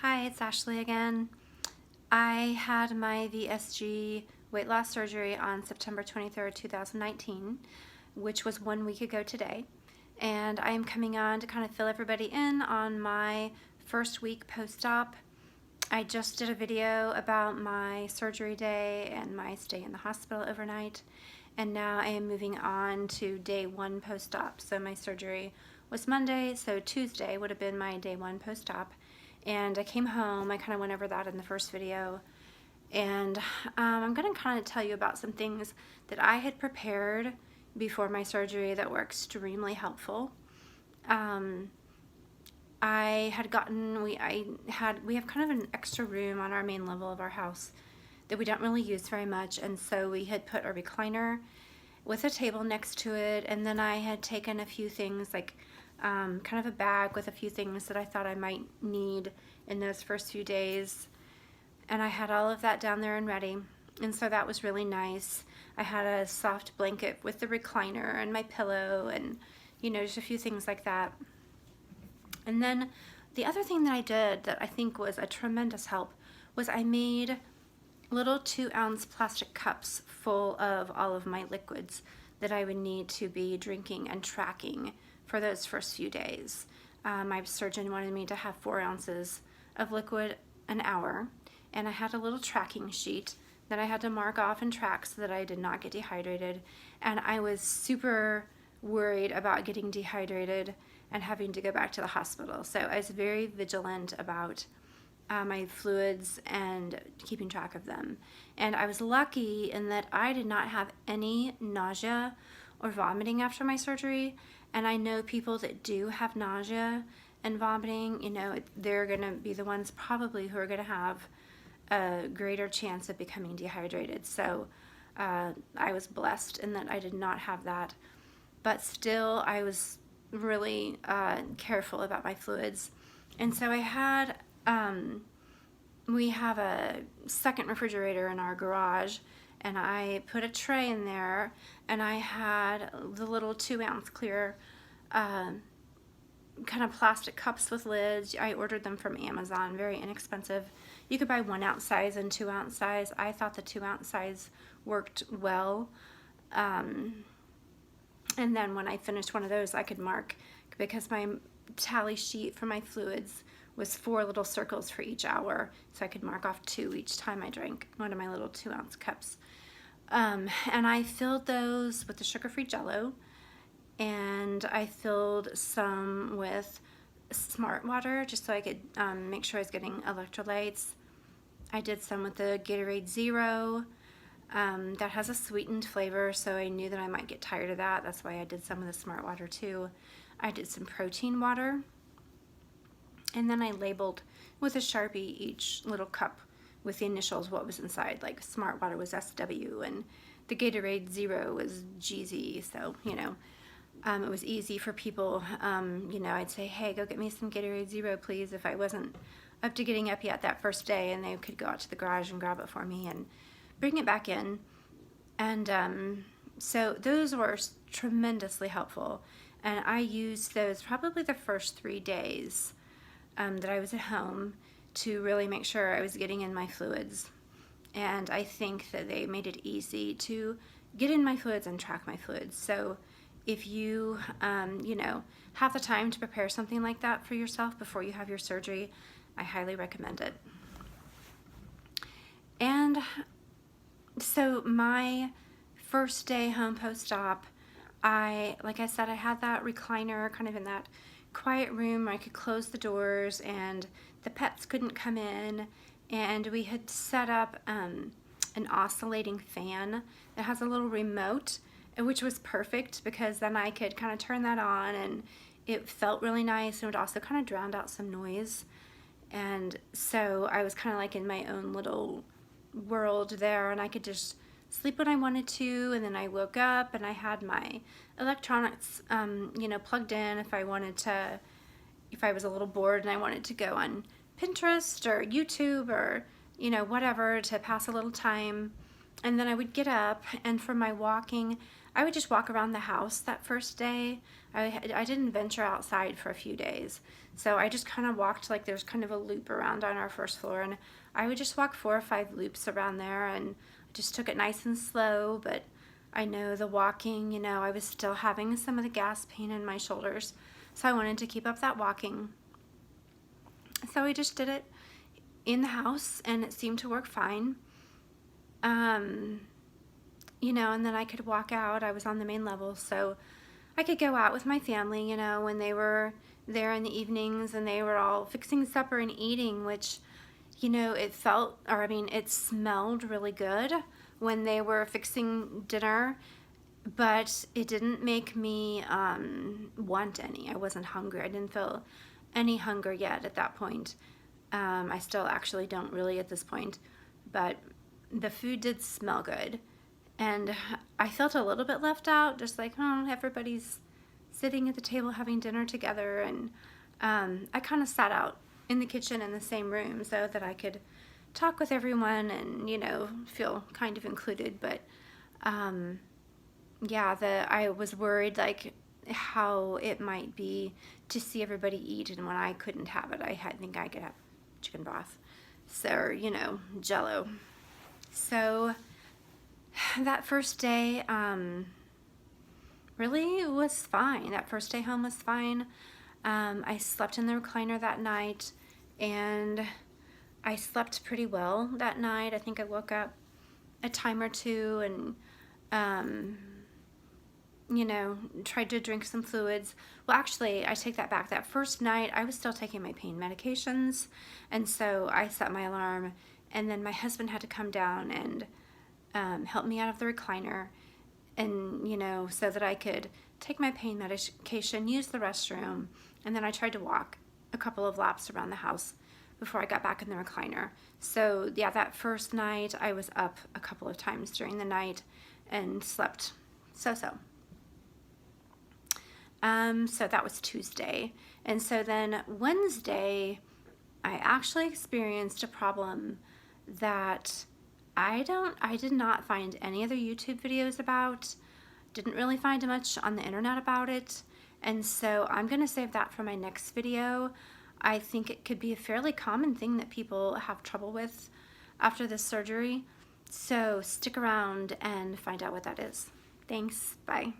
Hi, it's Ashley again. I had my VSG weight loss surgery on September 23rd, 2019, which was 1 week ago today. And I am coming on to kind of fill everybody in on my first week post-op. I just did a video about my surgery day and my stay in the hospital overnight. And now I am moving on to day 1 post-op. So my surgery was Monday, so Tuesday would have been my day 1 post-op. And I came home, I kind of went over that in the first video, and I'm going to kind of tell you about some things that I had prepared before my surgery that were extremely helpful. I had gotten, we have kind of an extra room on our main level of our house that we don't really use very much, and so we had put a recliner with a table next to it, and then I had taken a few things like kind of a bag with a few things that I thought I might need in those first few days, and I had all of that down there and ready, and so that was really nice. I had a soft blanket with the recliner and my pillow and, you know, just a few things like that. And then the other thing that I did that I think was a tremendous help was I made little 2-ounce plastic cups full of all of my liquids that I would need to be drinking and tracking for those first few days. My surgeon wanted me to have 4 ounces of liquid an hour, and I had a little tracking sheet that I had to mark off and track so that I did not get dehydrated. And I was super worried about getting dehydrated and having to go back to the hospital. So I was very vigilant about my fluids and keeping track of them. And I was lucky in that I did not have any nausea or vomiting after my surgery. And I know people that do have nausea and vomiting, you know, they're going to be the ones probably who are going to have a greater chance of becoming dehydrated. So I was blessed in that I did not have that. But still, I was really careful about my fluids. And so I had, we have a second refrigerator in our garage, and I put a tray in there, and I had the little 2-ounce clear kind of plastic cups with lids. I ordered them from Amazon, very inexpensive. You could buy 1-ounce size and 2-ounce size. I thought the 2-ounce size worked well. And then when I finished one of those, I could mark, because my tally sheet for my fluids was 4 little circles for each hour, so I could mark off 2 each time I drank one of my little 2-ounce cups. And I filled those with the sugar-free Jell-O, and I filled some with Smart Water just so I could make sure I was getting electrolytes. I did some with the Gatorade Zero. That has a sweetened flavor, so I knew that I might get tired of that. That's why I did some of the Smart Water too. I did some protein water, and then I labeled with a Sharpie each little cup with the initials what was inside. Like Smart Water was SW, and the Gatorade Zero was GZ, so, you know, it was easy for people. You know, I'd say, hey, go get me some Gatorade Zero, please, if I wasn't up to getting up yet that first day, and they could go out to the garage and grab it for me and bring it back in. And so those were tremendously helpful, and I used those probably the first 3 days that I was at home to really make sure I was getting in my fluids. And I think that they made it easy to get in my fluids and track my fluids. So if you, you know, have the time to prepare something like that for yourself before you have your surgery, I highly recommend it. And so my first day home post-op, like I said, I had that recliner kind of in that quiet room where I could close the doors and the pets couldn't come in, and we had set up an oscillating fan that has a little remote, which was perfect because then I could kind of turn that on, and it felt really nice, and it would also kind of drown out some noise. And so I was kind of like in my own little world there, and I could just sleep when I wanted to, and then I woke up and I had my electronics you know, plugged in if I wanted to, if I was a little bored and I wanted to go on Pinterest or YouTube or, you know, whatever to pass a little time. And then I would get up, and for my walking I would just walk around the house that first day. I didn't venture outside for a few days. So I just kind of walked, like there's kind of a loop around on our first floor, and I would just walk 4 or 5 loops around there, and just took it nice and slow. But I know the walking, you know, I was still having some of the gas pain in my shoulders, so I wanted to keep up that walking. So I just did it in the house, and it seemed to work fine. You know, and then I could walk out. I was on the main level, so I could go out with my family, you know, when they were there in the evenings and they were all fixing supper and eating, which, you know, it felt, or I mean, it smelled really good when they were fixing dinner, but it didn't make me want any. I wasn't hungry. I didn't feel any hunger yet at that point. I still actually don't really at this point, but the food did smell good. And I felt a little bit left out, just like, oh, everybody's sitting at the table having dinner together. And I kind of sat out in the kitchen in the same room so that I could talk with everyone and, you know, feel kind of included. But yeah, I was worried, like, how it might be to see everybody eat, and when I couldn't have it, I think I could have chicken broth, so, you know, Jello. So that first day really was fine. That first day home was fine. I slept in the recliner that night, and I slept pretty well that night. I think I woke up a time or two and you know, tried to drink some fluids. Well, actually, I take that back. That first night, I was still taking my pain medications, and so I set my alarm, and then my husband had to come down and help me out of the recliner, and, you know, so that I could take my pain medication, use the restroom, and then I tried to walk a couple of laps around the house before I got back in the recliner. So, yeah, that first night, I was up a couple of times during the night and slept so-so. So that was Tuesday. And so then Wednesday, I actually experienced a problem that I did not find any other YouTube videos about, didn't really find much on the internet about it. And so I'm going to save that for my next video. I think it could be a fairly common thing that people have trouble with after this surgery. So stick around and find out what that is. Thanks. Bye.